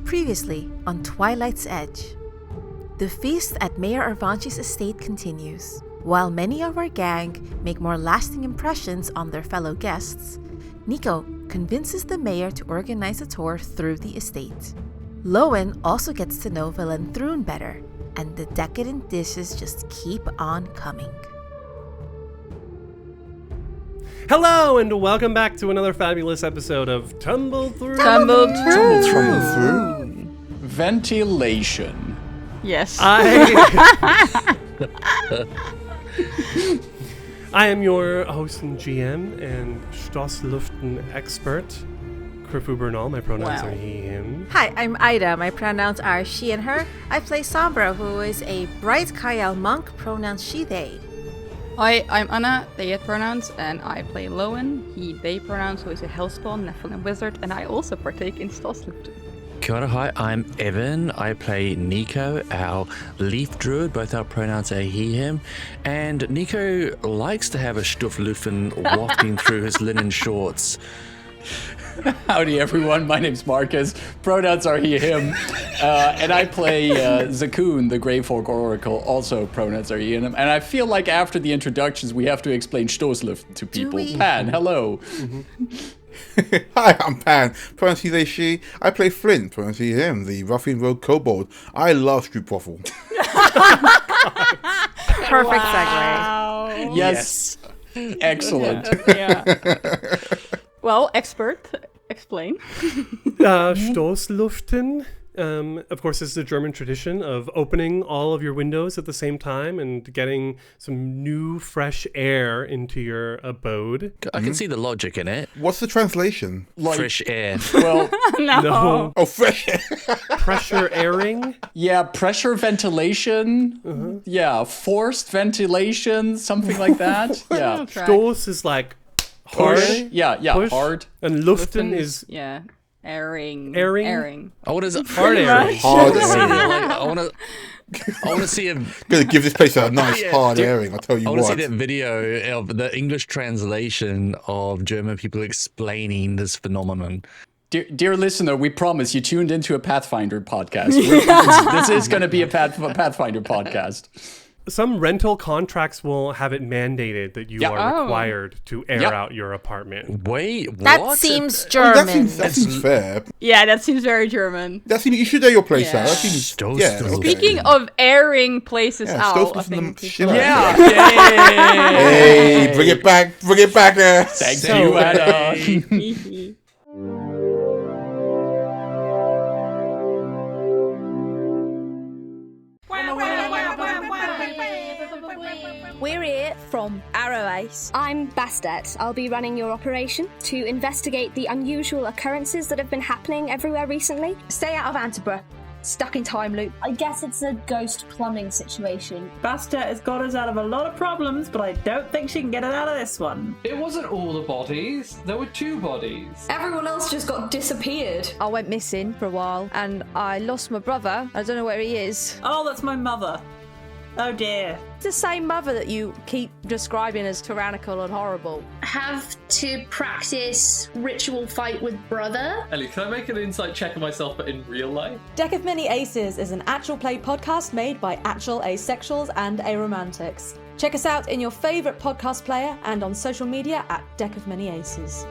Previously on Twilight's Edge. The feast at Mayor Arvanchi's estate continues. While many of our gang make more lasting impressions on their fellow guests, Nikau convinces the mayor to organize a tour through the estate. Lowen also gets to know Thrune better, and the decadent dishes just keep on coming. Hello, and welcome back to another fabulous episode of Tumble Through. Tumble Through. Ventilation. Yes. I am your host and GM and Stossluften expert, Krifu Bernal. My pronouns are he, him. Hi, I'm Ida. My pronouns are she and her. I play Sombra, who is a bright Kayal monk, pronouns she, they. Hi, I'm Anna, they it pronouns, and I play Lowen, he, they pronouns, who is a Hellspawn, Nephilim wizard, and I also partake in Stossluften. Kia ora, hi, I'm Evan. I play Nikau, our leaf druid. Both our pronouns are he, him. And Nikau likes to have a Stofflufen wafting through his linen shorts. Howdy, everyone. My name's Marcus. Pronouns are he, him. And I play Zakoon, the Greyfork Oracle. Also, pronouns are he and him. And I feel like after the introductions, we have to explain Stoßluft to people. Pan, hello. Hi, I'm Pan. Pronouns he, they, she. I play Flint. Pronouns he, him, the ruffian rogue kobold. I love Stroopwafel. Perfect segue. Yes. Excellent. Yeah. Well, expert, explain. Stoßluften, of course, is the German tradition of opening all of your windows at the same time and getting some new, fresh air into your abode. I can see the logic in it. What's the translation? Fresh air. Well, No. Oh, fresh air. Pressure airing. yeah, pressure ventilation. Yeah, forced ventilation, something like that. Yeah. Stoß is like hard. Push. Yeah, Push. hard. And Luften is Yeah. Airing. Airing? Oh, what is it? hard airing. Hard I airing. want to see a. Gonna give this place a nice hard airing, I'll tell you I want to see what. that video of the English translation of German people explaining this phenomenon. Dear listener, we promise you tuned into a Pathfinder podcast. This is going to be a Pathfinder podcast. Some rental contracts will have it mandated that you are required to air out your apartment. Wait, That what? seems Oh, German. that seems fair. Yeah, that seems very German. You should air your place Yeah. out. That seems, Stoßluft. yeah, okay. Speaking of airing places Yeah, out, I Stoßluft think... the shit out. Yeah. Hey, bring it back there. Thank you, Anna. We're here from Arrow Ace. I'm Bastet. I'll be running your operation to investigate the unusual occurrences that have been happening everywhere recently. Stay out of Antibra. Stuck in time loop. I guess it's a ghost plumbing situation. Bastet has got us out of a lot of problems, but I don't think she can get us out of this one. It wasn't all the bodies. There were 2 bodies. Everyone else just got disappeared. I went missing for a while and I lost my brother. I don't know where he is. Oh, that's my mother. Oh dear. It's the same mother that you keep describing as tyrannical and horrible. Have to practice ritual fight with brother. Ellie, can I make an insight check of myself, but in real life? Deck of Many Aces is an actual play podcast made by actual asexuals and aromantics. Check us out in your favourite podcast player and on social media at Deck of Many Aces.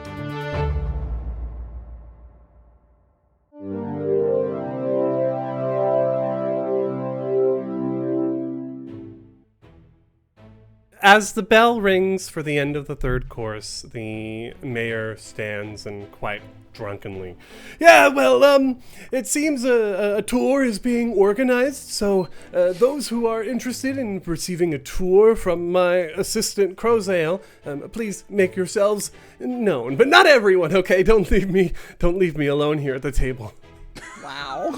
As the bell rings for the end of the third course, the mayor stands and quite drunkenly, it seems a tour is being organized, so those who are interested in receiving a tour from my assistant Crozale, please make yourselves known. But not everyone, okay? Don't leave me alone here at the table. Wow.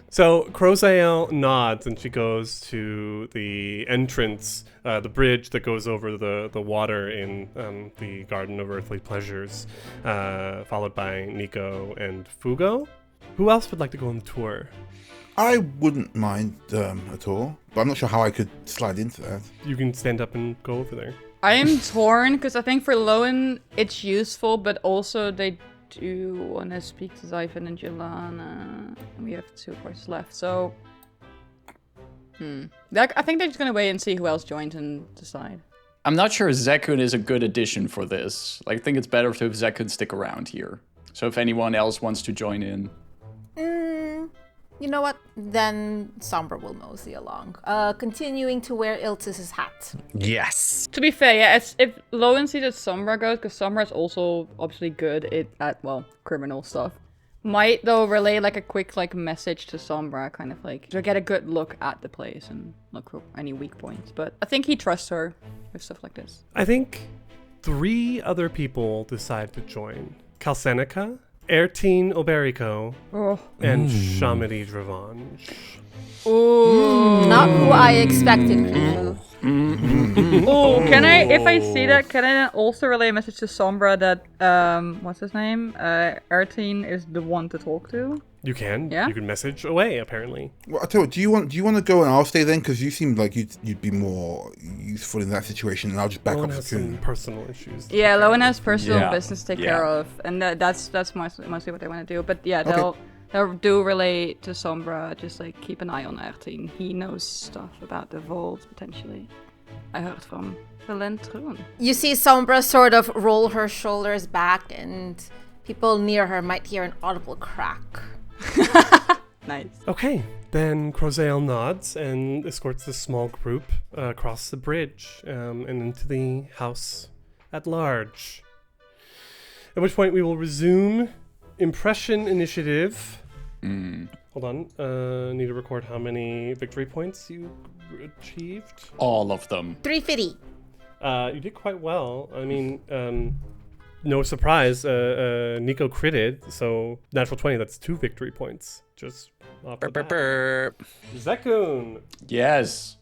So Crozale nods and she goes to the entrance, the bridge that goes over the water in the Garden of Earthly Pleasures, followed by Nikau and Fugo. Who else would like to go on the tour? I wouldn't mind at all, but I'm not sure how I could slide into that. You can stand up and go over there. I am torn because I think for Lowen it's useful, but also they do want to speak to Zyphon and Jelana. We have 2 courses left, so... I think they're just going to wait and see who else joins and decide. I'm not sure Zekun is a good addition for this. Like, I think it's better to have Zekun stick around here. So if anyone else wants to join in. You know what? Then Sombra will mosey along, continuing to wear Iltis' hat. Yes. To be fair, yeah, if Lowen sees that Sombra goes, because Sombra is also obviously good at criminal stuff. Might, though, relay, like, a quick, like, message to Sombra, kind of, like, to get a good look at the place and look for any weak points. But I think he trusts her with stuff like this. I think 3 other people decide to join. Calcenica, Ertine Oberico, and Shamadi Dravange. Ooh. Not who I expected. Oh, can I, if I see that, can I then also relay a message to Sombra that, what's his name? Ertine is the one to talk to? You can. Yeah? You can message away, apparently. Well, I tell you what, do you want to go and I'll stay then? Because you seem like you'd be more useful in that situation, and I'll just back Lowen up has soon. some personal issues. Yeah, Lowen has personal business to take care of, and that's mostly what they want to do. But yeah, they'll do relay to Sombra, just like keep an eye on Ertine. He knows stuff about the vault, potentially. I heard from Valentrun. You see Sombra sort of roll her shoulders back, and people near her might hear an audible crack. Nice. Okay, then Crozael nods and escorts this small group across the bridge and into the house at large. At which point we will resume impression initiative. Hold on. Need to record how many victory points you achieved. All of them. 350. You did quite well. I mean, no surprise. Nikau critted, so natural 20. That's 2 victory points. Just off the bat. Zekun. Yes.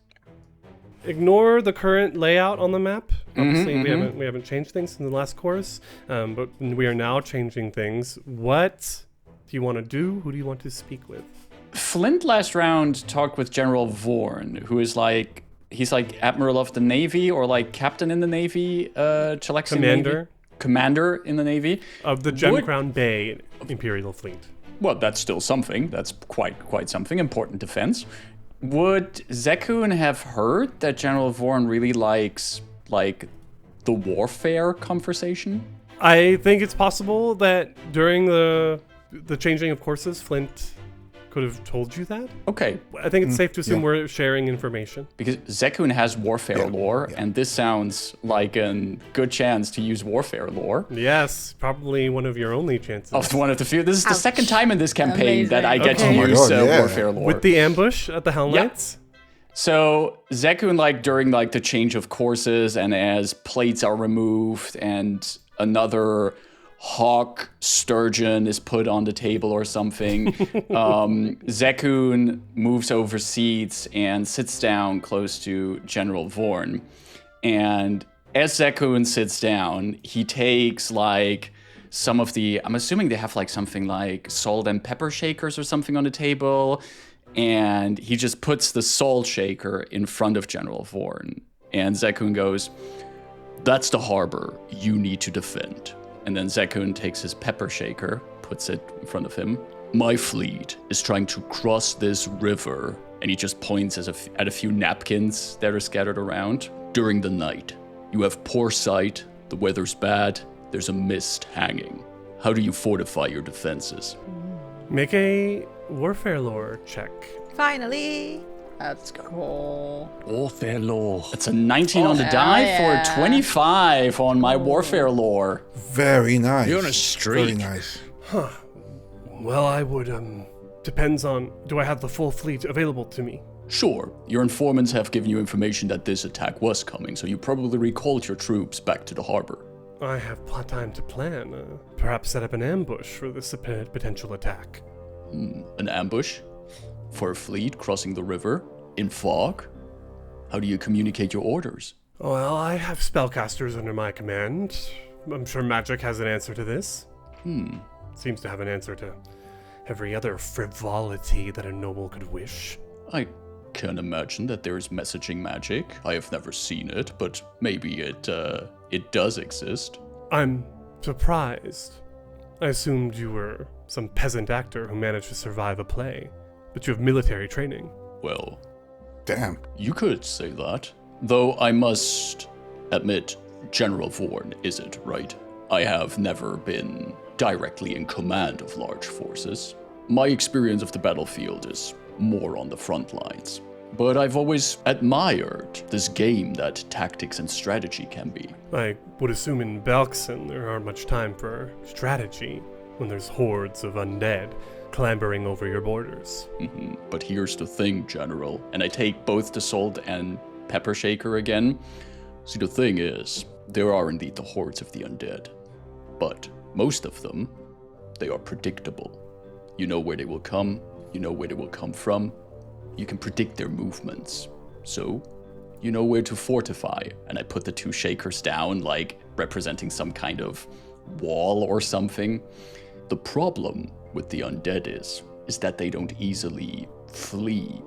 Ignore the current layout on the map. Obviously, we haven't changed things in the last course, but we are now changing things. What do you want to do? Who do you want to speak with? Flint last round talked with General Vorn, who is like, he's like Admiral of the Navy or like Captain in the Navy, Chilexian Commander. Navy. Commander in the Navy. Of the Gem Crown Bay Imperial Fleet. Well, that's still something. That's quite something. Important defense. Would Zekun have heard that General Vorn really likes, like, the warfare conversation? I think it's possible that during the changing of courses, Flint could have told you that. Okay. I think it's safe to assume we're sharing information. Because Zekun has warfare lore, and this sounds like a good chance to use warfare lore. Yes, probably one of your only chances. Of one of the few. This is the second time in this campaign that I get to use warfare lore. With the ambush at the Hell Knights? So Zekun, like during like the change of courses, and as plates are removed, and another hawk sturgeon is put on the table or something, Zekun moves over seats and sits down close to General Vorn. And as Zekun sits down, he takes like some of the, I'm assuming they have like something like salt and pepper shakers or something on the table, and he just puts the salt shaker in front of General Vorn. And Zekun goes, "That's the harbor you need to defend." And then Zekun takes his pepper shaker, puts it in front of him. "My fleet is trying to cross this river." And he just points at a few napkins that are scattered around. "During the night, you have poor sight, the weather's bad, there's a mist hanging. How do you fortify your defenses?" Make a warfare lore check. Finally. That's cool. Warfare lore. It's a 19 on the die for a 25 on my warfare lore. Very nice. You're on a streak. Very nice. Huh. Well, I would, depends on, do I have the full fleet available to me? Sure. Your informants have given you information that this attack was coming, so you probably recalled your troops back to the harbor. I have time to plan. Perhaps set up an ambush for this potential attack. An ambush? For a fleet crossing the river? In fog? How do you communicate your orders? Well, I have spellcasters under my command. I'm sure magic has an answer to this. Seems to have an answer to every other frivolity that a noble could wish. I can imagine that there is messaging magic. I have never seen it, but maybe it does exist. I'm surprised. I assumed you were some peasant actor who managed to survive a play, but you have military training. Well, damn. You could say that. Though I must admit, General Vorn isn't, right? I have never been directly in command of large forces. My experience of the battlefield is more on the front lines. But I've always admired this game that tactics and strategy can be. I would assume in Belkson there aren't much time for strategy when there's hordes of undead clambering over your borders. But here's the thing, General, and I take both the salt and pepper shaker again. See, the thing is, there are indeed the hordes of the undead, but most of them, they are predictable. You know where they will come, you know where they will come from, you can predict their movements. So, you know where to fortify. And I put the 2 shakers down, like representing some kind of wall or something. The problem with the undead is that they don't easily flee.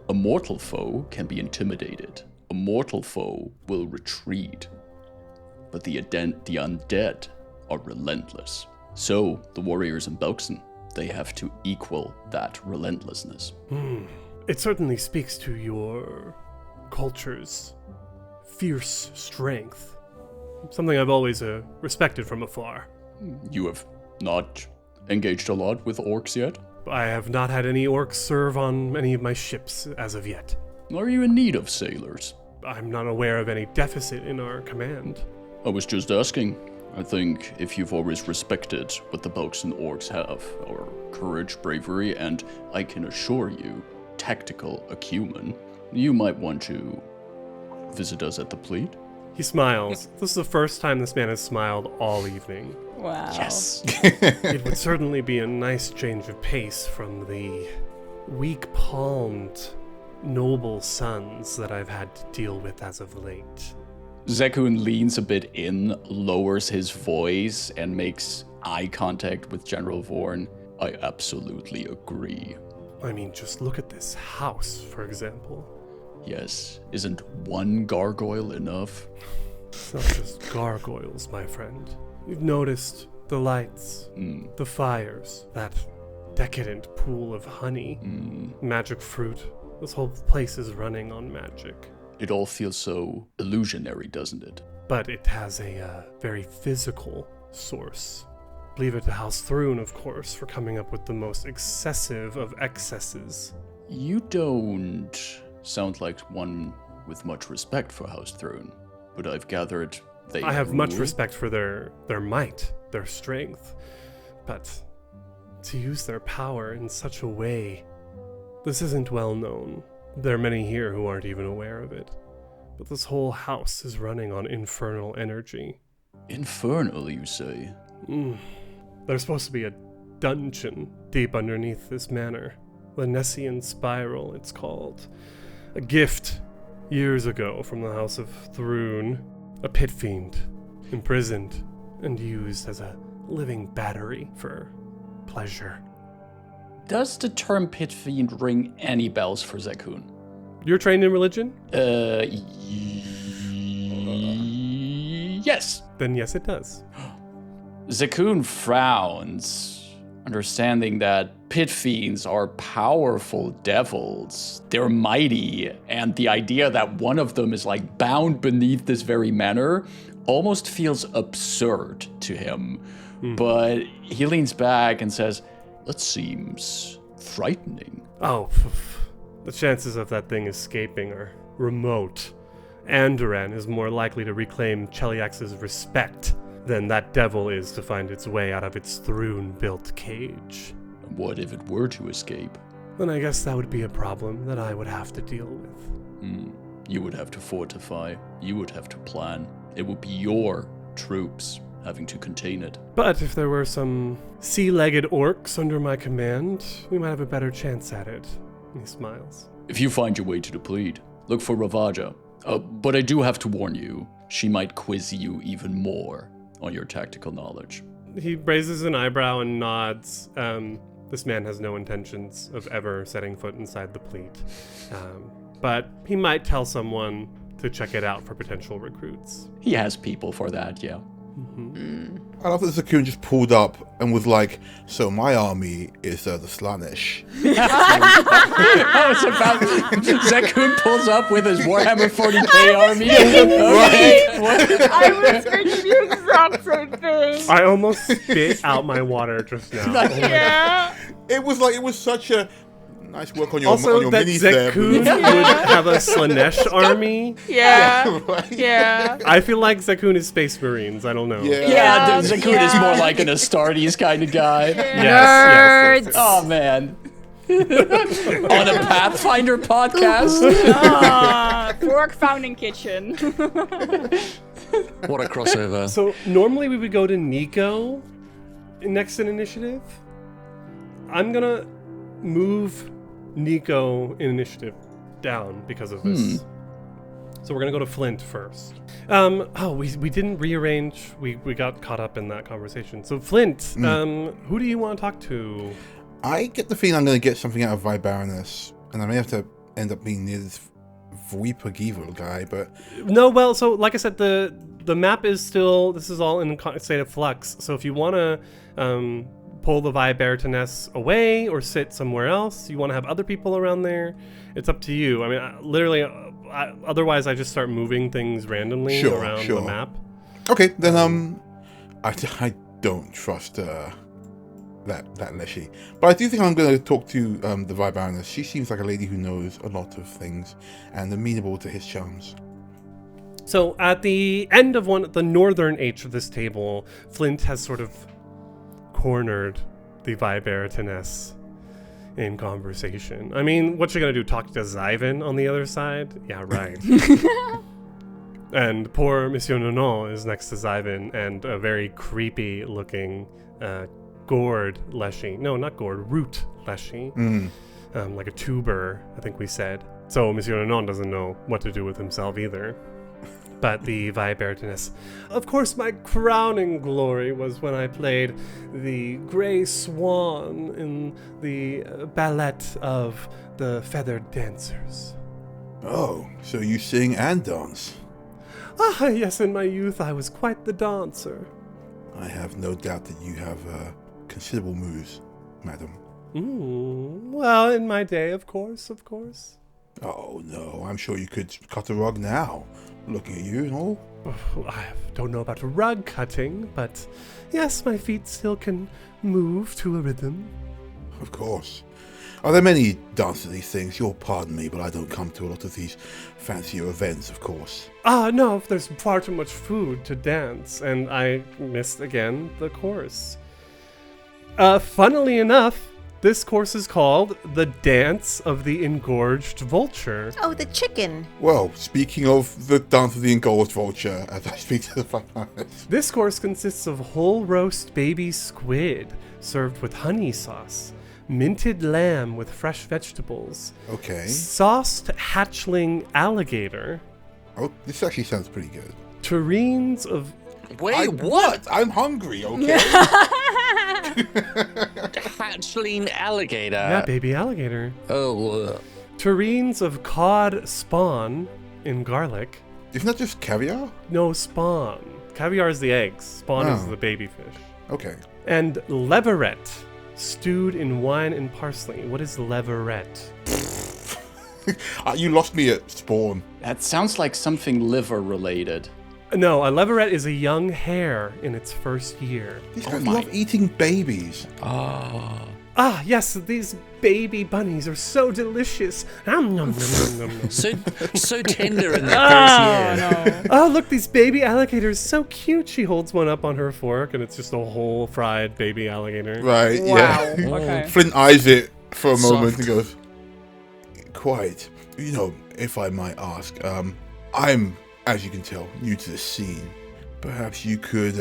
A mortal foe can be intimidated. A mortal foe will retreat. But the undead are relentless. So, the warriors in Belkson, they have to equal that relentlessness. It certainly speaks to your culture's fierce strength. Something I've always respected from afar. You have not engaged a lot with orcs yet? I have not had any orcs serve on any of my ships as of yet. Are you in need of sailors? I'm not aware of any deficit in our command. I was just asking. I think if you've always respected what the Belkson orcs have, our courage, bravery, and I can assure you, tactical acumen, you might want to visit us at the Pleat. He smiles. This is the first time this man has smiled all evening. Wow. Yes. It would certainly be a nice change of pace from the weak-palmed noble sons that I've had to deal with as of late. Zekun leans a bit in, lowers his voice, and makes eye contact with General Vorn. I absolutely agree. I mean, just look at this house, for example. Yes, isn't one gargoyle enough? It's not just gargoyles, my friend. You've noticed the lights, the fires, that decadent pool of honey, magic fruit. This whole place is running on magic. It all feels so illusionary, doesn't it? But it has a very physical source. Leave it to House Thrune, of course, for coming up with the most excessive of excesses. You don't sound like one with much respect for House Thrune, but I've gathered they I have rule. much respect for their might, their strength, but to use their power in such a way, this isn't well known. There are many here who aren't even aware of it, but this whole house is running on infernal energy. Infernal, you say? There's supposed to be a dungeon deep underneath this manor. The Nessian Spiral, it's called. A gift, years ago, from the House of Thrune. A pit fiend, imprisoned, and used as a living battery for pleasure. Does the term pit fiend ring any bells for Zekun? You're trained in religion? Yes. Then yes, it does. Zekun frowns, understanding that pit fiends are powerful devils. They're mighty, and the idea that one of them is like bound beneath this very manor almost feels absurd to him. But he leans back and says, that seems frightening. Oh, the chances of that thing escaping are remote. Andoran is more likely to reclaim Cheliax's respect than that devil is to find its way out of its Thrune-built cage. What if it were to escape? Then I guess that would be a problem that I would have to deal with. You would have to fortify. You would have to plan. It would be your troops having to contain it. But if there were some sea-legged orcs under my command, we might have a better chance at it. He smiles. If you find your way to the Plead, look for Ravaja. But I do have to warn you, she might quiz you even more on your tactical knowledge. He raises an eyebrow and nods. This man has no intentions of ever setting foot inside the Pleat. But he might tell someone to check it out for potential recruits. He has people for that, yeah. I love that Zakun just pulled up and was like, so my army is the Slaanesh. I was about Zakun pulls up with his Warhammer 40k army. I was thinking the exact same thing. I almost spit out my water just now. Yeah. It was such a nice work on your, Also, on your that minis there. Zakun would have a Slaanesh army. Yeah. Right? Yeah. I feel like Zakun is Space Marines. I don't know. Yeah, Zakun is more like an Astartes kind of guy. Yes. Oh, man. On a Pathfinder podcast. Fork Founding Kitchen. What a crossover. So normally we would go to Nikau next in initiative. I'm gonna move Nikau in initiative down because of this. So we're gonna go to Flint first. We didn't rearrange. We got caught up in that conversation. So Flint, who do you want to talk to? I get the feeling I'm going to get something out of Vibaroness, and I may have to end up being near this Vuipa Givil guy, but... No, well, so like I said, the map is still... This is all in a state of flux. So if you want to pull the Vibaroness away or sit somewhere else, you want to have other people around there, it's up to you. I mean, otherwise I just start moving things randomly around the map. Okay, then I don't trust that Leshy. But I do think I'm going to talk to the Vibaroness. She seems like a lady who knows a lot of things and amenable to his charms. So at the end of the northern H of this table, Flint has sort of cornered the Vibaroness in conversation. I mean, what you gonna do? Talk to Zyvan on the other side? Yeah, right. And poor Monsieur Nonon is next to Zyvan and a very creepy looking gourd Leshy. No, not gourd, root Leshy. Like a tuber, I think we said. So Monsieur Nonon doesn't know what to do with himself either. But the Vibaroness. Of course, my crowning glory was when I played the Grey Swan in the ballet of the Feathered Dancers. Oh, so you sing and dance? Ah, yes, in my youth I was quite the dancer. I have no doubt that you have considerable moves, madam. Well, in my day, of course. Oh, no, I'm sure you could cut a rug now. Looking at you and all. I don't know about rug cutting, but yes, my feet still can move to a rhythm. Of course. Are there many dances of these things? You'll pardon me, but I don't come to a lot of these fancier events, of course. No, there's far too much food to dance, and I missed again the course. Funnily enough, this course is called The Dance of the Engorged Vulture. Oh, the chicken. Well, speaking of the Dance of the Engorged Vulture, as I speak to the Vibaroness. This course consists of whole roast baby squid served with honey sauce, minted lamb with fresh vegetables, sauced hatchling alligator. Oh, this actually sounds pretty good. Terrines of... Wait, what? I'm hungry, okay? Hatchling alligator. Yeah, baby alligator. Oh. Terrines of cod spawn in garlic. Isn't that just caviar? No, spawn. Caviar is the eggs. Spawn is the baby fish. Okay. And leveret, stewed in wine and parsley. What is leveret? You lost me at spawn. That sounds like something liver related. No, a leveret is a young hare in its first year. These guys love eating babies. Ah, yes, these baby bunnies are so delicious. So tender in their first year. Oh, look, these baby alligators, so cute. She holds one up on her fork, and it's just a whole fried baby alligator. Right, Wow. yeah. Okay. Flint eyes it for a moment Soft. and goes, quite. You know, if I might ask, I'm, as you can tell, new to this scene. Perhaps you could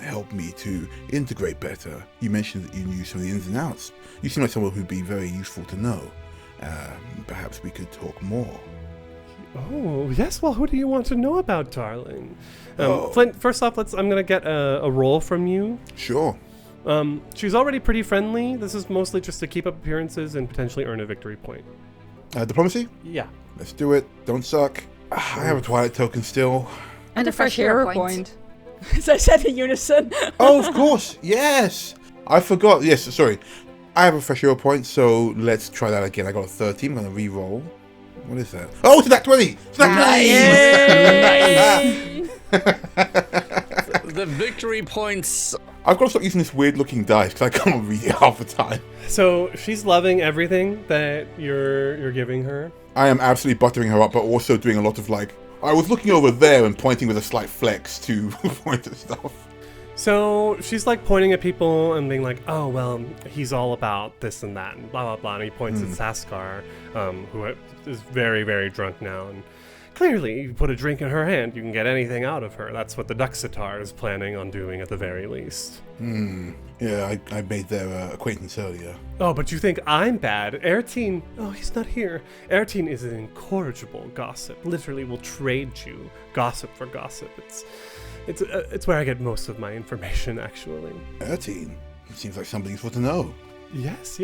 help me to integrate better. You mentioned that you knew some of the ins and outs. You seem like someone who'd be very useful to know. Perhaps we could talk more. Oh, yes. Well, who do you want to know about, darling? Flint, first off, I'm going to get a roll from you. Sure. She's already pretty friendly. This is mostly just to keep up appearances and potentially earn a victory point. Diplomacy? Yeah. Let's do it. Don't suck. I have a Twilight token still. And a fresh hero point. As I said in unison. Oh, of course. Yes. I forgot. Yes, sorry. I have a fresh hero point, so let's try that again. I got a 13. I'm going to re-roll. What is that? Oh, it's a nat 20. It's a nat 20. The victory points. I've got to stop using this weird-looking dice because I can't read it half the time. So she's loving everything that you're giving her. I am absolutely buttering her up, but also doing a lot of like... I was looking over there and pointing with a slight flex to point at stuff. So she's like pointing at people and being like, oh, well, he's all about this and that and blah, blah, blah. And he points at Saskar, who is very, very drunk now. And clearly, you put a drink in her hand, you can get anything out of her. That's what the Duxitar is planning on doing at the very least. Yeah, I made their acquaintance earlier. Oh, but you think I'm bad. Ertine, oh, he's not here. Ertine is an incorrigible gossip. Literally will trade you gossip for gossip. It's where I get most of my information, actually. Ertine? It seems like somebody useful to know. Yes.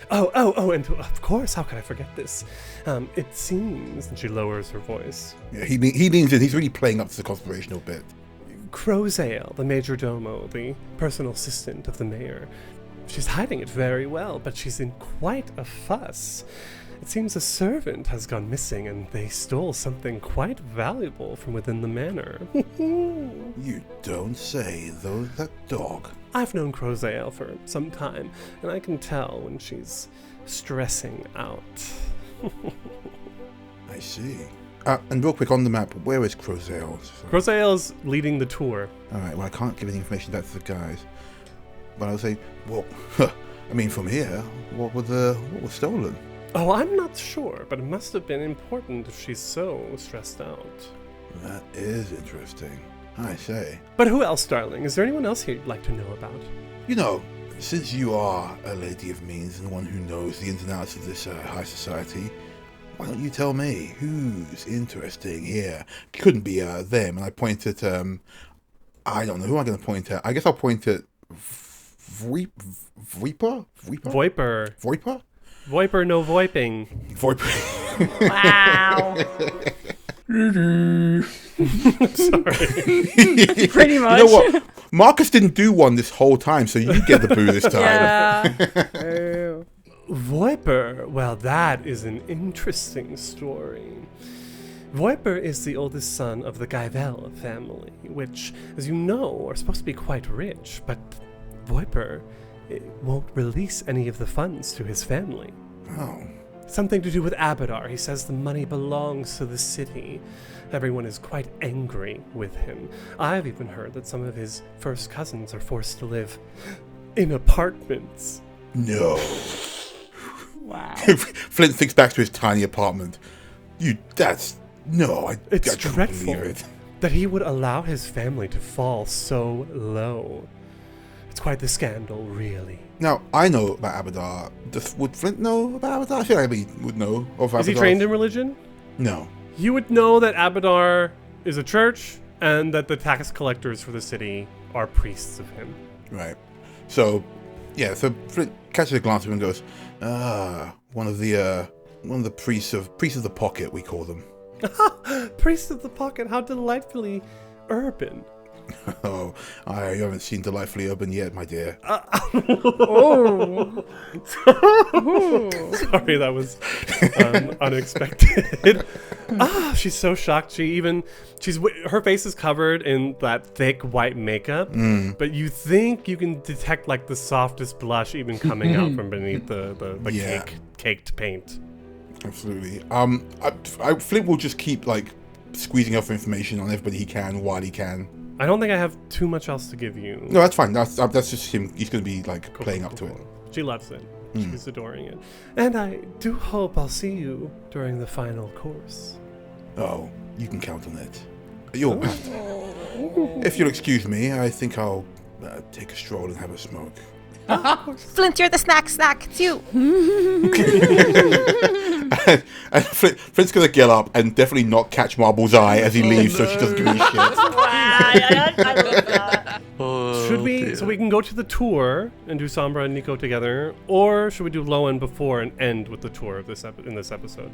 Oh, and of course, how could I forget this? It seems, and she lowers her voice. Yeah, he leans in. He's really playing up to the conspirational bit. Crozale, the major domo, the personal assistant of the mayor. She's hiding it very well, but she's in quite a fuss. It seems a servant has gone missing and they stole something quite valuable from within the manor. You don't say, though, that dog. I've known Crozale for some time, and I can tell when she's stressing out. I see. And real quick, on the map, where is Crozale? Crozale's leading the tour. Alright, well, I can't give any information back to the guys. But I'll say, well, I mean, from here, what was stolen? Oh, I'm not sure, but it must have been important if she's so stressed out. That is interesting. I say. But who else, darling? Is there anyone else here you'd like to know about? You know, since you are a lady of means and one who knows the ins and outs of this high society, why don't you tell me who's interesting here? Couldn't be them. And I point at, I don't know, who am I going to point at? I guess I'll point at Voiper? Voiper, no voiping. Voiper. Wow. Sorry. Pretty much. You know what? Marcus didn't do one this whole time, so you get the boo this time. Yeah. Voiper, well, that is an interesting story. Voiper is the oldest son of the Guyvel family, which, as you know, are supposed to be quite rich, but Voiper won't release any of the funds to his family. Oh. Something to do with Abadar. He says the money belongs to the city. Everyone is quite angry with him. I've even heard that some of his first cousins are forced to live in apartments. No. Wow. Flint thinks back to his tiny apartment. It's dreadful believe it. that he would allow his family to fall so low. It's quite the scandal, really. Now, I know about Abadar. Would Flint know about Abadar? I feel like he would know of Abadar. Is he trained in religion? No. You would know that Abadar is a church and that the tax collectors for the city are priests of him. Right. So, yeah, so Flint catches a glance of him and goes, one of the priests of the pocket, we call them. Priests of the pocket, how delightfully urban. Oh, I haven't seen Delightfully Urban yet, my dear. Oh. Sorry, that was unexpected. She's so shocked. Her face is covered in that thick white makeup, but you think you can detect like the softest blush even coming out from beneath the caked paint. Absolutely. Flint will just keep like squeezing out for information on everybody he can while he can. I don't think I have too much else to give you. No, that's fine. That's just him. He's going to be like playing up to it. She loves it. She's adoring it. And I do hope I'll see you during the final course. Oh, you can count on it. If you'll excuse me, I think I'll take a stroll and have a smoke. Flint, you're the snack. It's you. and Flint's going to get up and definitely not catch Marble's eye as he leaves, so she doesn't give me shit. I love that. Should we? So we can go to the tour and do Sombra and Nikau together, or should we do Lowen before and end with the tour of this in this episode?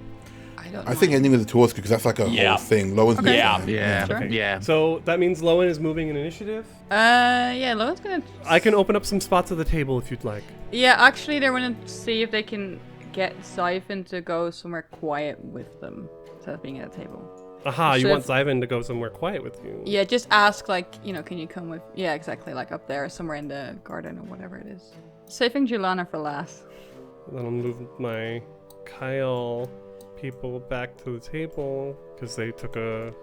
I think ending with the tour is good because that's like a whole thing. Lowen's Yeah. So that means Lowen is moving an initiative? Yeah, Lowen's gonna... I can open up some spots of the table if you'd like. Yeah, actually, they're gonna see if they can get Zyphon to go somewhere quiet with them instead of being at a table. Aha, you So want Zyphon to go somewhere quiet with you. Yeah, just ask, like, can you come with... Yeah, exactly, like up there, somewhere in the garden or whatever it is. Saving Julana for last. Then I'll move my Kyle people back to the table because they took a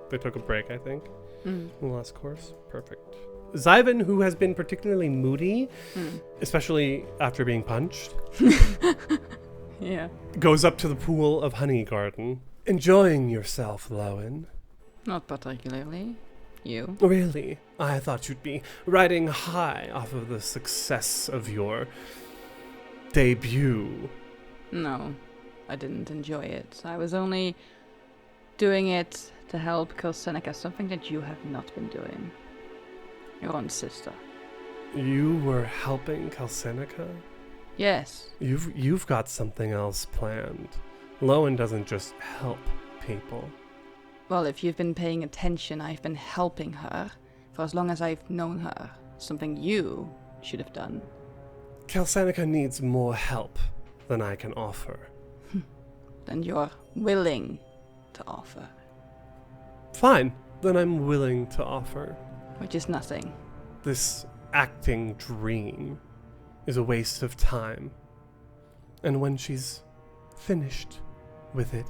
break, I think, in the last course. Perfect. Zyphon, who has been particularly moody, especially after being punched, yeah, goes up to the pool of Honey Garden. Enjoying yourself, Lowen? Not particularly. You? Really? I thought you'd be riding high off of the success of your debut. No, I didn't enjoy it. I was only doing it to help kill Seneca, something that you have not been doing. Your own sister. You were helping Seneca? Yes. You've got something else planned. Lowen doesn't just help people. Well, if you've been paying attention, I've been helping her for as long as I've known her. Something you should have done. Seneca needs more help than I can offer. Then you're willing to offer. Fine, then I'm willing to offer. Which is nothing. This acting dream is a waste of time. And when she's finished with it,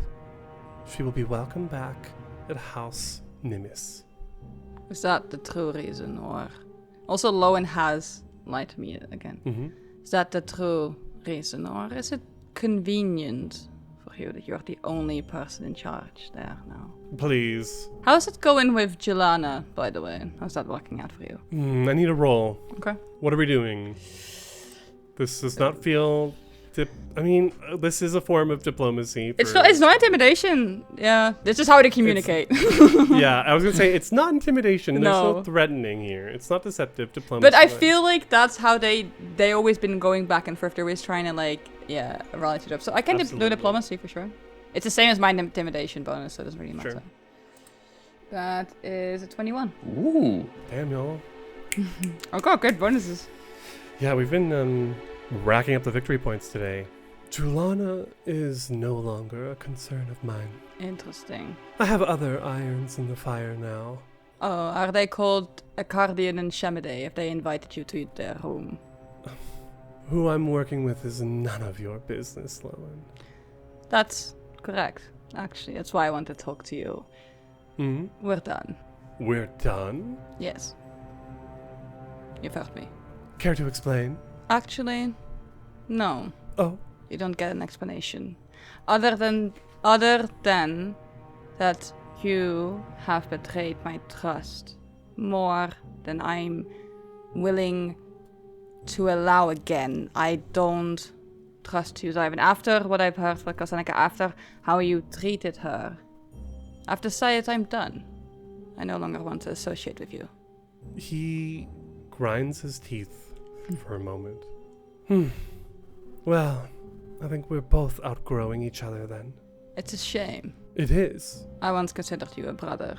she will be welcome back at House Nimis. Is that the true reason, or... Also, Lowen has lied to me again. Mm-hmm. Is that the true reason, or is it convenient for you that you're the only person in charge there now? Please. How's it going with Julana, by the way? How's that working out for you? I need a roll. Okay. What are we doing? This does not feel... this is a form of diplomacy. It's not intimidation. Yeah, this is how they communicate. Yeah, I was gonna say it's not intimidation. There's no threatening here. It's not deceptive diplomacy. But I feel like that's how they always been going back and forth. They're always trying to rally it up. So I can do diplomacy for sure. It's the same as my intimidation bonus, so it doesn't really matter. Sure. That is a 21. Ooh. Damn, y'all. Oh god, good bonuses. Yeah, we've been racking up the victory points today. Julana is no longer a concern of mine. Interesting. I have other irons in the fire now. Oh, are they called Accardian and Shamade if they invited you to their home? Who I'm working with is none of your business, Lowen. That's correct. Actually, that's why I want to talk to you. We're done. We're done? Yes. You've heard me. Care to explain? Actually, no. Oh. You don't get an explanation. Other than that you have betrayed my trust more than I'm willing to allow again. I don't trust you, Zyphon. After what I've heard from Seneca, after how you treated her, I have decided I'm done. I no longer want to associate with you. He grinds his teeth for a moment. Well, I think we're both outgrowing each other then. It's a shame. It is. I once considered you a brother.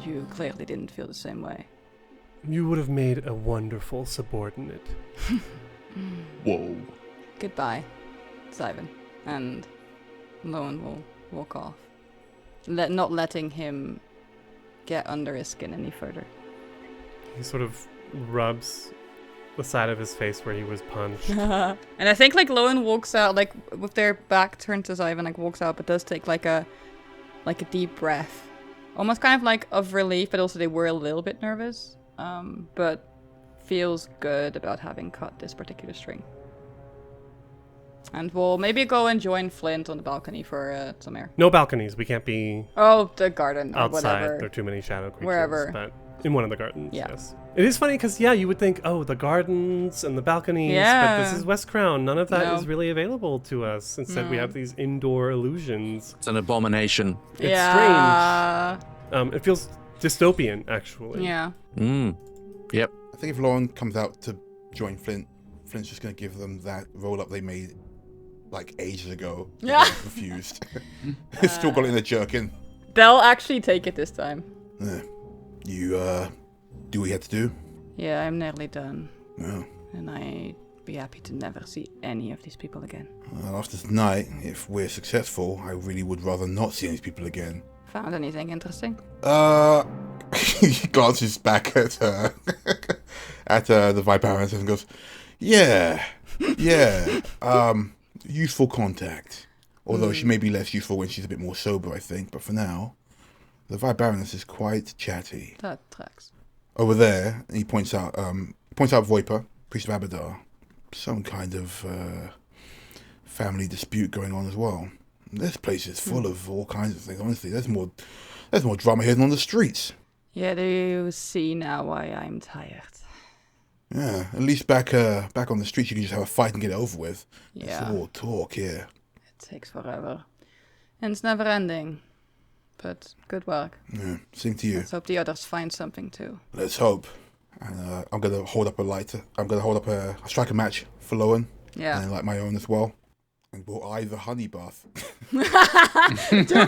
You clearly didn't feel the same way. You would have made a wonderful subordinate. Whoa. Goodbye, Zyphon. And Lowen will walk off. Not letting him get under his skin any further. He sort of rubs the side of his face where he was punched. And I think Lowen walks out with their back turned to Zyphon, walks out, but does take a deep breath, almost kind of of relief, but also they were a little bit nervous, but feels good about having cut this particular string. And we'll maybe go and join Flint on the balcony for some air. No balconies. We can't be. Oh, the garden or outside. Whatever. There are too many shadow creatures. Wherever. But in one of the gardens. Yeah. Yes. It is funny because you would think, the gardens and the balconies. Yeah. But this is West Crown. None of that is really available to us. Instead, we have these indoor illusions. It's an abomination. It's strange. It feels dystopian, actually. Yeah. Yep. I think if Lauren comes out to join Flint, Flint's just going to give them that roll up they made like ages ago. Yeah. I'm confused. Still got it in a jerkin. They'll actually take it this time. You do what you had to do? Yeah, I'm nearly done. No. And I'd be happy to never see any of these people again. Well, after tonight, if we're successful, I really would rather not see these people again. Found anything interesting? He glances back at the Vibarans and goes, yeah, useful contact. Although she may be less useful when she's a bit more sober, I think. But for now, the Vibaranus is quite chatty. That tracks. Over there, he points out Voipa, priest of Abadar. Some kind of family dispute going on as well. This place is full of all kinds of things. Honestly, there's more drama here than on the streets. Yeah, do you see now why I'm tired? Yeah, at least back on the streets, you can just have a fight and get it over with. Yeah. It's all talk here. It takes forever. And it's never ending. But good work. Yeah, same to you. Let's hope the others find something too. Let's hope. And I'm going to hold up a lighter. I'm going to hold up a strike a match for Lowen. Yeah. And light my own as well. And we'll eye the honey bath. Do we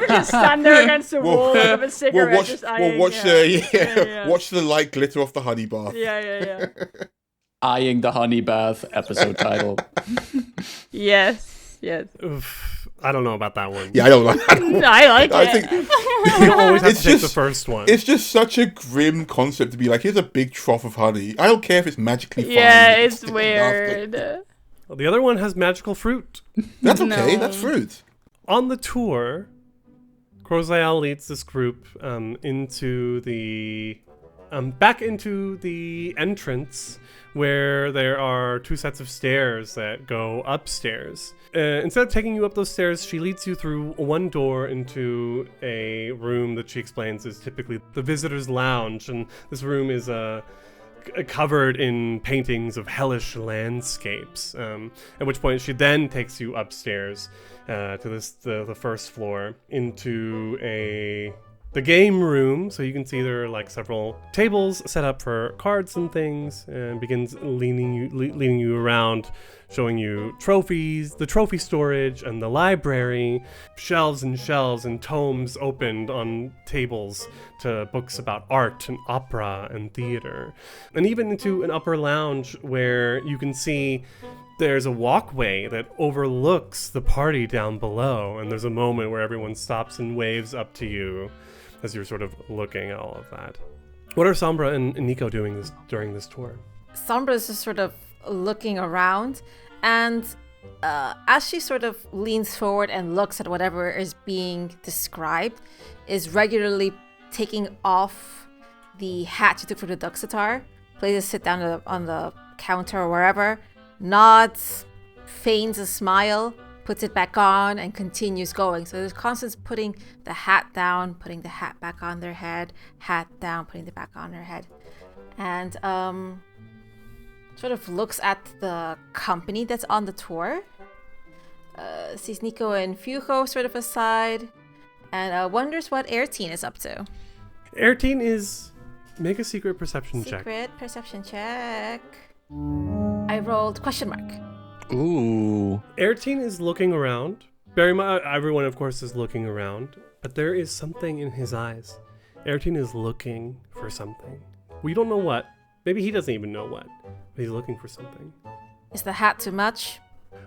just stand there against the wall with a cigarette? Watch the light glitter off the honey bath. Yeah. Eyeing the honey bath, episode title. Yes. Oof. I don't know about that one. Yeah, I don't like it. I like it. I think you don't always have to take the first one. It's just such a grim concept to be like, here's a big trough of honey. I don't care if it's magically fine. Yeah, it's weird. Well, the other one has magical fruit. That's okay. That's fruit. On the tour, Crozael leads this group into the back into the entrance where there are two sets of stairs that go upstairs. Instead of taking you up those stairs, she leads you through one door into a room that she explains is typically the visitor's lounge, and this room is covered in paintings of hellish landscapes. At which point she then takes you upstairs to the first floor into the game room. So you can see there are like several tables set up for cards and things, and begins leading you around, showing you trophies, the trophy storage, and the library, shelves and tomes opened on tables to books about art and opera and theater, and even into an upper lounge where you can see there's a walkway that overlooks the party down below, and there's a moment where everyone stops and waves up to you as you're sort of looking at all of that. What are Sombra and Nikau doing during this tour? Sombra is just sort of looking around, and as she sort of leans forward and looks at whatever is being described, is regularly taking off the hat she took from the Duxatar, places it down on the counter or wherever, nods, feigns a smile, puts it back on, and continues going. So there's constant putting the hat down, putting the hat back on their head, hat down, putting it back on their head. And sort of looks at the company that's on the tour, sees Nikau and Fugo sort of aside, and wonders what Airteen is up to. Airteen is... Make a secret perception check. Secret perception check. I rolled question mark. Ooh. Airteen is looking around. Very much, everyone, of course, is looking around, but there is something in his eyes. Airteen is looking for something. We don't know what. Maybe he doesn't even know what, but he's looking for something. Is the hat too much?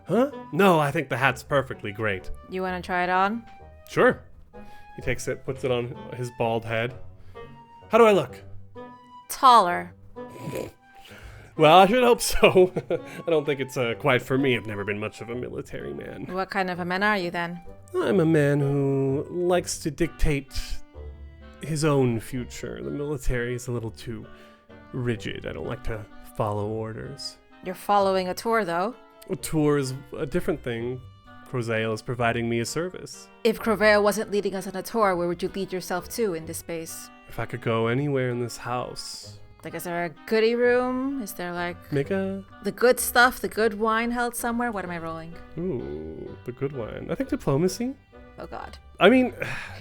Huh? No, I think the hat's perfectly great. You want to try it on? Sure. He takes it, puts it on his bald head. How do I look? Taller. Well, I should hope so. I don't think it's quite for me. I've never been much of a military man. What kind of a man are you then? I'm a man who likes to dictate his own future. The military is a little too rigid. I don't like to follow orders. You're following a tour, though. A tour is a different thing. Crozael is providing me a service. If Crozael wasn't leading us on a tour, where would you lead yourself to in this space? If I could go anywhere in this house... Like, is there a goodie room? Is there, like... The good stuff, the good wine held somewhere? What am I rolling? Ooh, the good wine. I think diplomacy. Oh, God. I mean...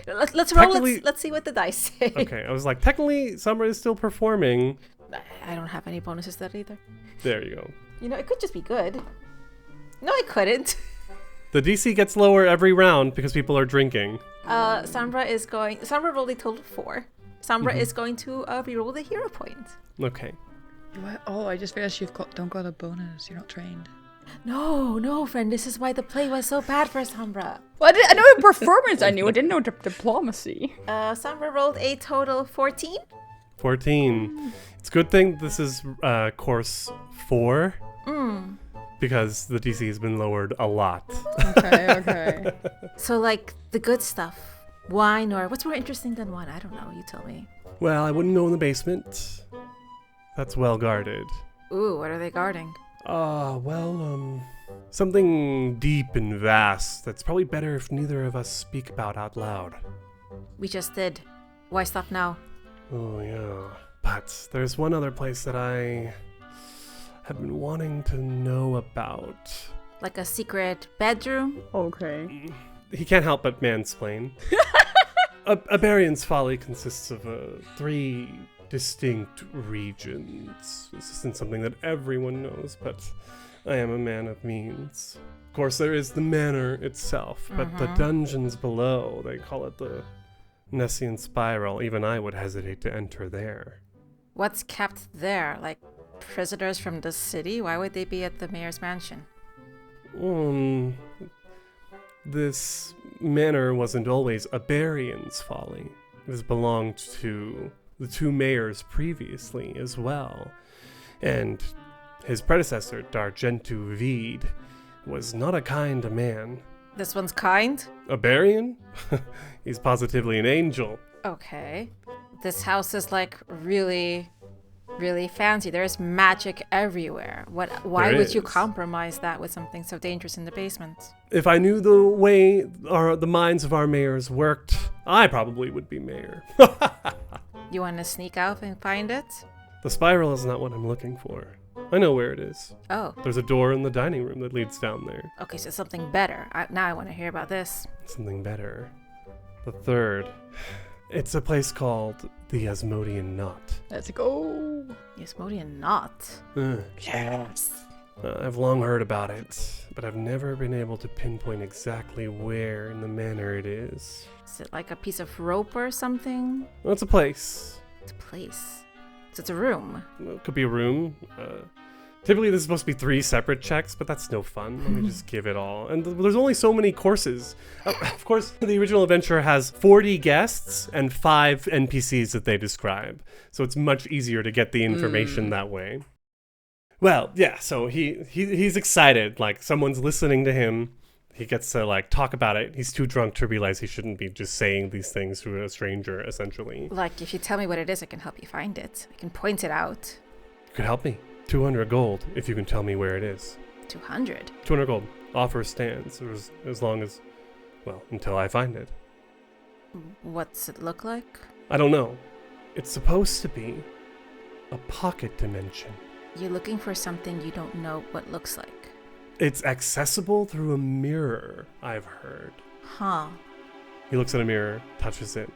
Let's roll. Let's see what the dice say. Okay, I was like, technically, Sombra is still performing. I don't have any bonuses to that either. There you go. You know, it could just be good. No, it couldn't. The DC gets lower every round because people are drinking. Sombra rolled a total of 4. Sombra is going to reroll the hero point. Okay. What? Oh, I just realized don't got a bonus. You're not trained. No, friend. This is why the play was so bad for Sombra. Well, I know performance. I didn't know diplomacy. Sombra rolled a total of 14. 14. It's a good thing this is course 4. Because the DC has been lowered a lot. Okay. So, like, the good stuff. Whine, or what's more interesting than Whine? I don't know. You tell me. Well, I wouldn't go in the basement. That's well guarded. Ooh, what are they guarding? Something deep and vast that's probably better if neither of us speak about out loud. We just did. Why stop now? Oh, yeah. But there's one other place that I have been wanting to know about. Like a secret bedroom? Okay. He can't help but mansplain. Aberian's Folly consists of 3 distinct regions. This isn't something that everyone knows, but I am a man of means. Of course, there is the manor itself, but the dungeons below, they call it the Nessian Spiral. Even I would hesitate to enter there. What's kept there? Like prisoners from the city? Why would they be at the mayor's mansion? This manor wasn't always Aberian's Folly. It was belonged to the 2 mayors previously as well. And his predecessor, Dargentu Vede, was not a kind man. This one's kind? Aberian? He's positively an angel. Okay. This house is like really fancy. There's magic everywhere. Why would you compromise that with something so dangerous in the basement? If I knew the way the minds of our mayors worked, I probably would be mayor. You want to sneak out and find it? The spiral is not what I'm looking for. I know where it is. Oh. There's a door in the dining room that leads down there. Okay, so something better. Now I want to hear about this. Something better. The third. It's a place called the Asmodean Knot. Let's go. The Asmodean Knot? Yes. I've long heard about it, but I've never been able to pinpoint exactly where in the manor it is. Is it like a piece of rope or something? Well, it's a place. It's a place. So it's a room. It could be a room. Typically, this is supposed to be 3 separate checks, but that's no fun. Let me just give it all. And there's only so many courses. Of course, the original adventure has 40 guests and 5 NPCs that they describe. So it's much easier to get the information that way. Well, yeah, so he's excited. Like, someone's listening to him. He gets to, like, talk about it. He's too drunk to realize he shouldn't be just saying these things to a stranger, essentially. Like, if you tell me what it is, I can help you find it. I can point it out. You could help me. 200 gold if you can tell me where it is. 200? 200 gold. Offer stands as long as, well, until I find it. What's it look like? I don't know. It's supposed to be a pocket dimension. You're looking for something you don't know what looks like. It's accessible through a mirror, I've heard. Huh. He looks at a mirror, touches it.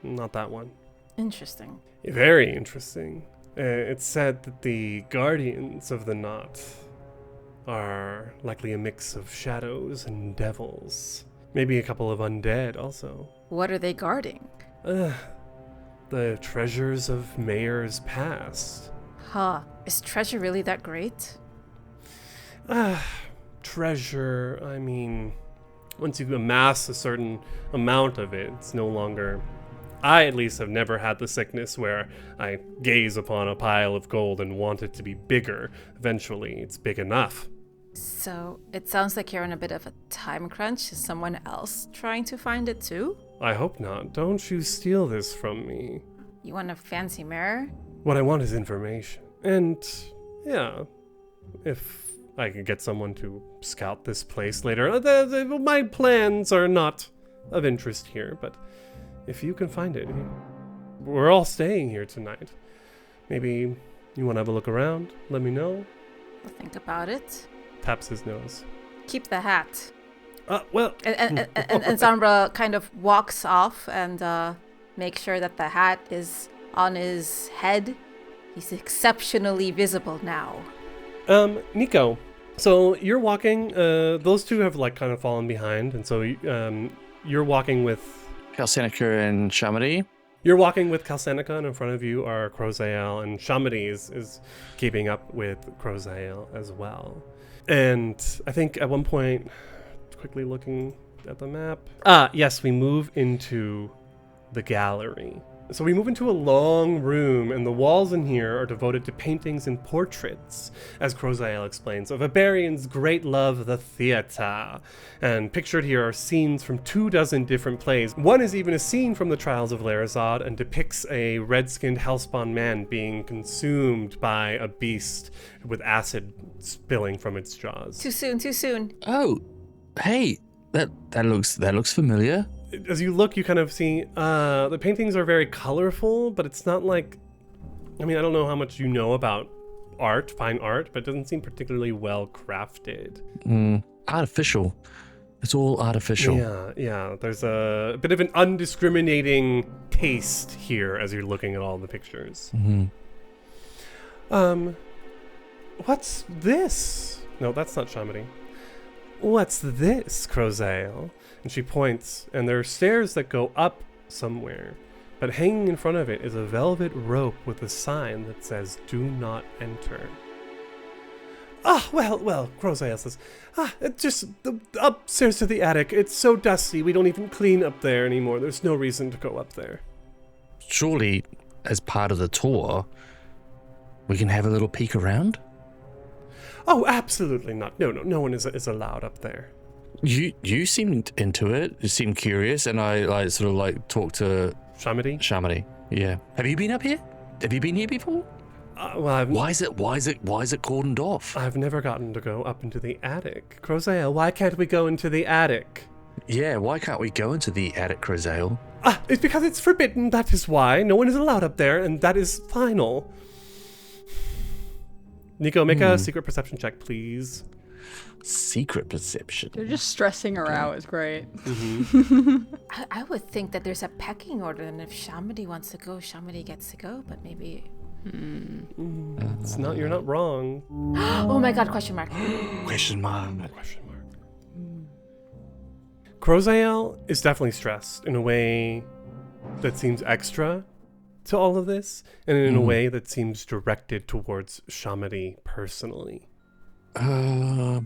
Not that one. Interesting. Very interesting. It's said that the guardians of the knot are likely a mix of shadows and devils. Maybe a couple of undead also. What are they guarding? The treasures of Mayer's past. Huh. Is treasure really that great? Treasure, I mean, once you amass a certain amount of it, it's no longer... I, at least, have never had the sickness where I gaze upon a pile of gold and want it to be bigger. Eventually, it's big enough. So, it sounds like you're in a bit of a time crunch. Is someone else trying to find it too? I hope not. Don't you steal this from me. You want a fancy mirror? What I want is information. And, yeah, if I could get someone to scout this place later. My plans are not of interest here, but... if you can find it, we're all staying here tonight. Maybe you want to have a look around? Let me know. I'll think about it. Taps his nose. Keep the hat. Well. And Sombra kind of walks off and makes sure that the hat is on his head. He's exceptionally visible now. Nikau, So you're walking. Those two have like kind of fallen behind, and so you're walking with Calcenica and Shamari. You're walking with Calcenica, and in front of you are Crozael, and Shamari is keeping up with Crozael as well. And I think at one point, quickly looking at the map, yes, we move into the gallery. So we move into a long room, and the walls in here are devoted to paintings and portraits, as Crozael explains, of Iberian's great love, the theater. And pictured here are scenes from 24 different plays. One is even a scene from the Trials of Larazad and depicts a red-skinned hellspawn man being consumed by a beast with acid spilling from its jaws. Too soon. Oh, hey, that looks familiar. As you look, you kind of see the paintings are very colorful, but it's not like, I mean, I don't know how much you know about art, fine art, but it doesn't seem particularly well crafted. Artificial. It's all artificial. Yeah. There's a bit of an undiscriminating taste here as you're looking at all the pictures. What's this? No, that's not Shamari. What's this, Crozael? And she points, and there are stairs that go up somewhere, but hanging in front of it is a velvet rope with a sign that says, "Do not enter." Well, Crozael says, just upstairs to the attic. It's so dusty, we don't even clean up there anymore. There's no reason to go up there. Surely, as part of the tour, we can have a little peek around? Oh, absolutely not. No one is allowed up there. You seemed into it. You seemed curious, and I talked to Shamari. Yeah. Have you been up here? Have you been here before? Why is it cordoned off? I've never gotten to go up into the attic. Crozael, why can't we go into the attic? Yeah, why can't we go into the attic, Crozael? It's because it's forbidden. That is why. No one is allowed up there, and that is final. Nikau, make a secret perception check, please. Secret perception. They're just stressing her out. It's great. I would think that there's a pecking order, and if Shamari wants to go, Shamari gets to go, but maybe... It's not. You're not wrong. Oh my god, question mark. Question mark. Crozael is definitely stressed in a way that seems extra to all of this, and in a way that seems directed towards Shamari personally. We're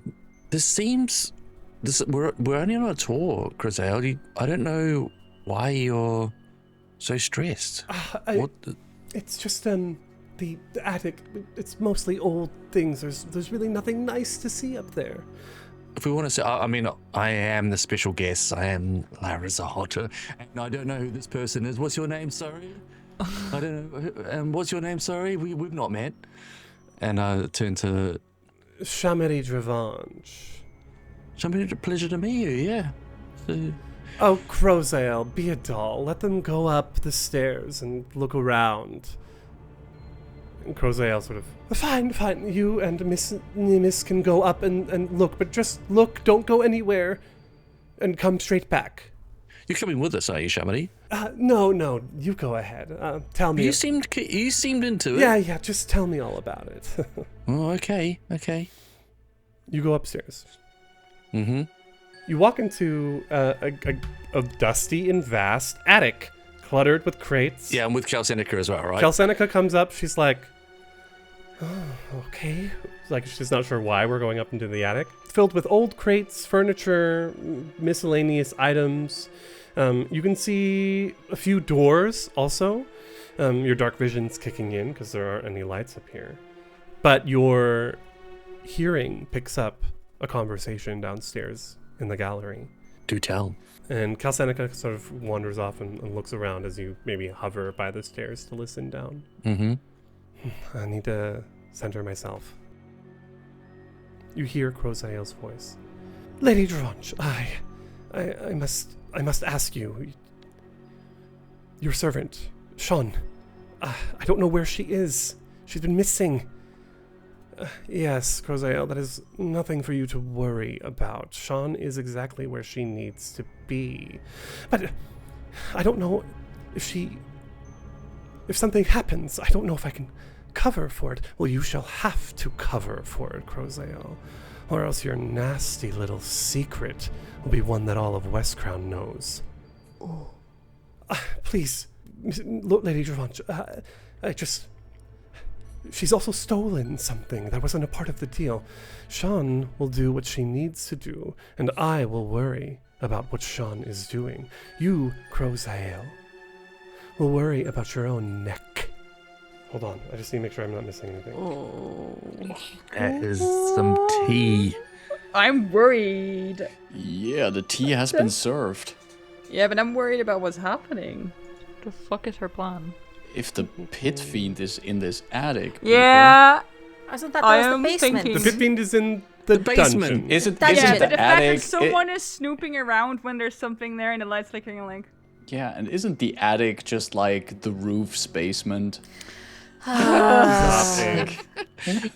only on a tour, Crozael. I don't know why you're so stressed. It's just the attic. It's mostly old things. There's really nothing nice to see up there. If we want to say, I am the special guest. I am Larazad, and I don't know who this person is. What's your name? Sorry, I don't know. And what's your name? Sorry, we've not met. And I turn to Shamari Dravange. Shamari, pleasure to meet you. Yeah. Oh, Crozael, be a doll. Let them go up the stairs and look around. And Crozael sort of, fine. You and Miss Nimis can go up and look, but just look, don't go anywhere, and come straight back. You're coming with us, are you, Shamari? No, you go ahead. Tell me. You seemed into it. Yeah, just tell me all about it. Oh, okay. You go upstairs. Mm-hmm. You walk into a dusty and vast attic, cluttered with crates. Yeah, I'm with Calcenica as well, right? Calcenica comes up. She's like, oh, okay. Like, she's not sure why we're going up into the attic. It's filled with old crates, furniture, miscellaneous items. You can see a few doors also. Your dark vision's kicking in because there aren't any lights up here. But your hearing picks up a conversation downstairs in the gallery. Do tell. And Calcenica sort of wanders off and looks around as you maybe hover by the stairs to listen down. Mm-hmm. I need to center myself. You hear Crozael's voice. Lady Dravange, I must ask you. Your servant, Sean. I don't know where she is. She's been missing. Yes, Crozael, that is nothing for you to worry about. Sean is exactly where she needs to be. But I don't know if something happens, I don't know if I can cover for it. Well, you shall have to cover for it, Crozael. or else your nasty little secret will be one that all of Westcrown knows. Oh. Please, Lady Dravanch, she's also stolen something that wasn't a part of the deal. Sean will do what she needs to do, and I will worry about what Sean is doing. You, Crozael, will worry about your own neck. Hold on, I just need to make sure I'm not missing anything. Oh. That is some tea. I'm worried. Yeah, the tea has been served. Yeah, but I'm worried about what's happening. What the fuck is her plan? If the pit fiend is in this attic. Yeah. Isn't that the basement? The pit fiend is in the basement. Dungeon. Isn't Yeah, the but the fact that attic? someone is snooping around when there's something there and the light's flickering, like... Yeah, and isn't the attic just like the roof's basement?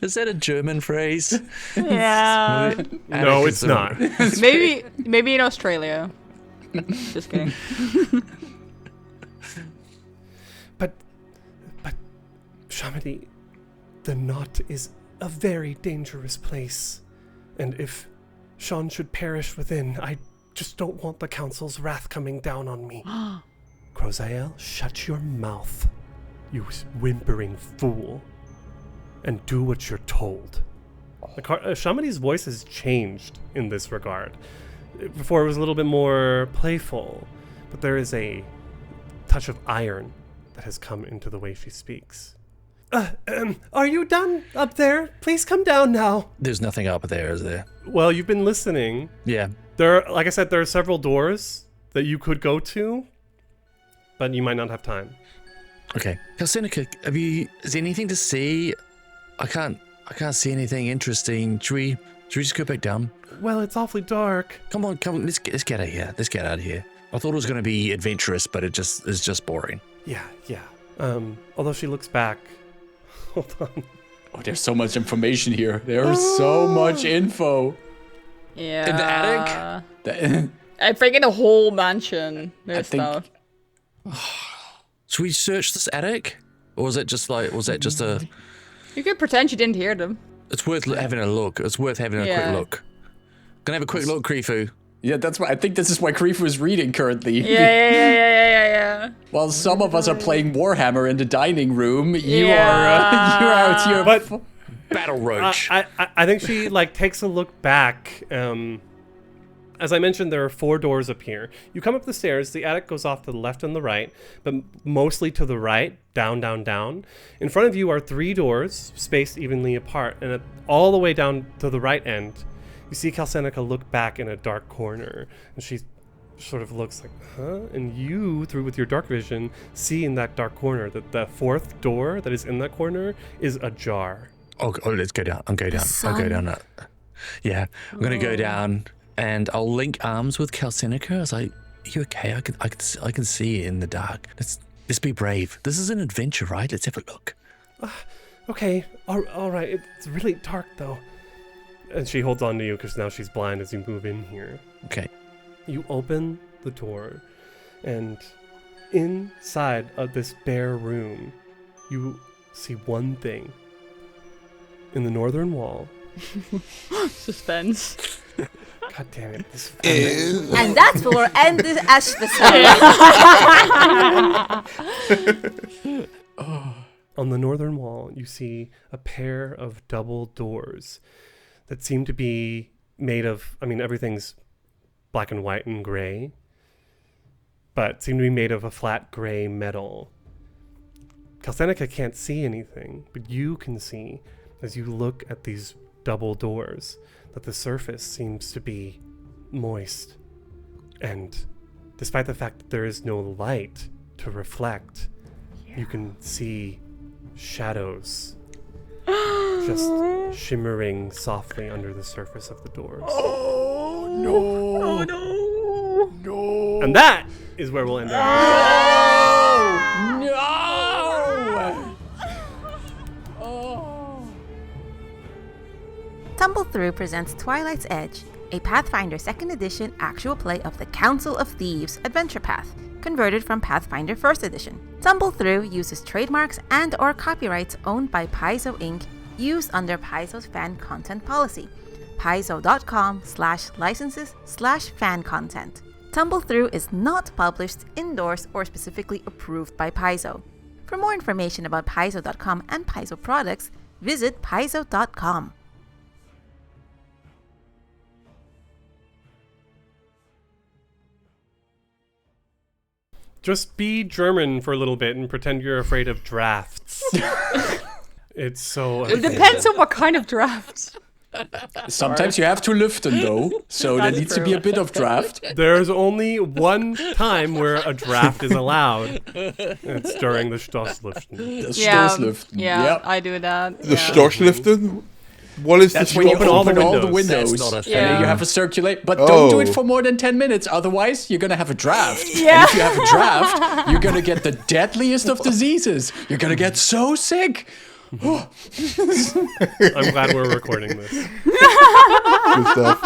Is that a German phrase? Yeah. No, it's not. maybe in Australia. Just kidding. But, Shamadi, the knot is a very dangerous place. And if Sean should perish within, I just don't want the Council's wrath coming down on me. Crozael, shut your mouth, you whimpering fool, and do what you're told. Shamadi's voice has changed in this regard. Before it was a little bit more playful, but there is a touch of iron that has come into the way she speaks. Are you done up there? Please come down now. There's nothing up there, is there? Well, you've been listening. Yeah. Like I said, there are several doors that you could go to, but you might not have time. Okay. Kalsenica, is there anything to see? I can't see anything interesting. Should we just go back down? Well, it's awfully dark. Come on, let's get out of here. Let's get out of here. I thought it was going to be adventurous, but it's just boring. Yeah. Although she looks back. Hold on. Oh, there's so much information here. There's so much info. Yeah. In the attic? I freaking the whole mansion. There's stuff. Should we search this attic? Or was that just a... You could pretend you didn't hear them. It's worth having a look. It's worth having a quick look. Gonna have a quick look, Krifu. Yeah, that's why I think this is why Krifu is reading currently. Yeah. While some of us are playing Warhammer in the dining room, you are out here. But Battle Roach. I think she takes a look back. As I mentioned, there are 4 doors up here. You come up the stairs. The attic goes off to the left and the right, but mostly to the right. Down. In front of you are 3 doors, spaced evenly apart, and all the way down to the right end, you see Kalsenica look back in a dark corner, and she sort of looks like, huh? And you, with your dark vision, see in that dark corner that the 4th door that is in that corner is ajar. Oh, let's go down. I'll go down. Yeah, I'm going to go down, and I'll link arms with Kalsenica. I was like, are you okay? I can see in the dark. Let's be brave. This is an adventure, right? Let's have a look. Okay, all right. It's really dark, though. And she holds on to you because now she's blind as you move in here. Okay. You open the door, and inside of this bare room, you see one thing. In the northern wall. Suspense. God damn it. This and that's where we'll end this episode. On the northern wall, you see a pair of double doors that seem to be made of, everything's black and white and gray, but seem to be made of a flat gray metal. Kalsenica can't see anything, but you can see, as you look at these double doors, that the surface seems to be moist. And despite the fact that there is no light to reflect, you can see shadows just shimmering softly under the surface of the doors. Oh no! And that is where we'll end our No! Tumble Through presents Twilight's Edge, a Pathfinder 2nd Edition actual play of the Council of Thieves Adventure Path, converted from Pathfinder 1st Edition. Tumble Through uses trademarks and/or copyrights owned by Paizo Inc., used under Paizo's fan content policy. paizo.com/licenses/fan content. Tumble Through is not published, endorsed, or specifically approved by Paizo. For more information about paizo.com and Paizo products, visit paizo.com. Just be German for a little bit and pretend you're afraid of drafts. It's so... It depends on what kind of drafts. Sometimes you have to lüften, though, so there needs to be a bit of draft. There's only one time where a draft is allowed. It's during the Stoßlüften. The Stoßlüften. Yeah, Yep. I do that. The Stoßlüften? What is That's the when you open all the open all the windows. windows. That's not a And thing. then you have to circulate. But don't do it for more than 10 minutes, otherwise you're going to have a draft. Yeah. And if you have a draft, you're going to get the deadliest of diseases. You're going to get so sick. I'm glad we're recording this. Good stuff?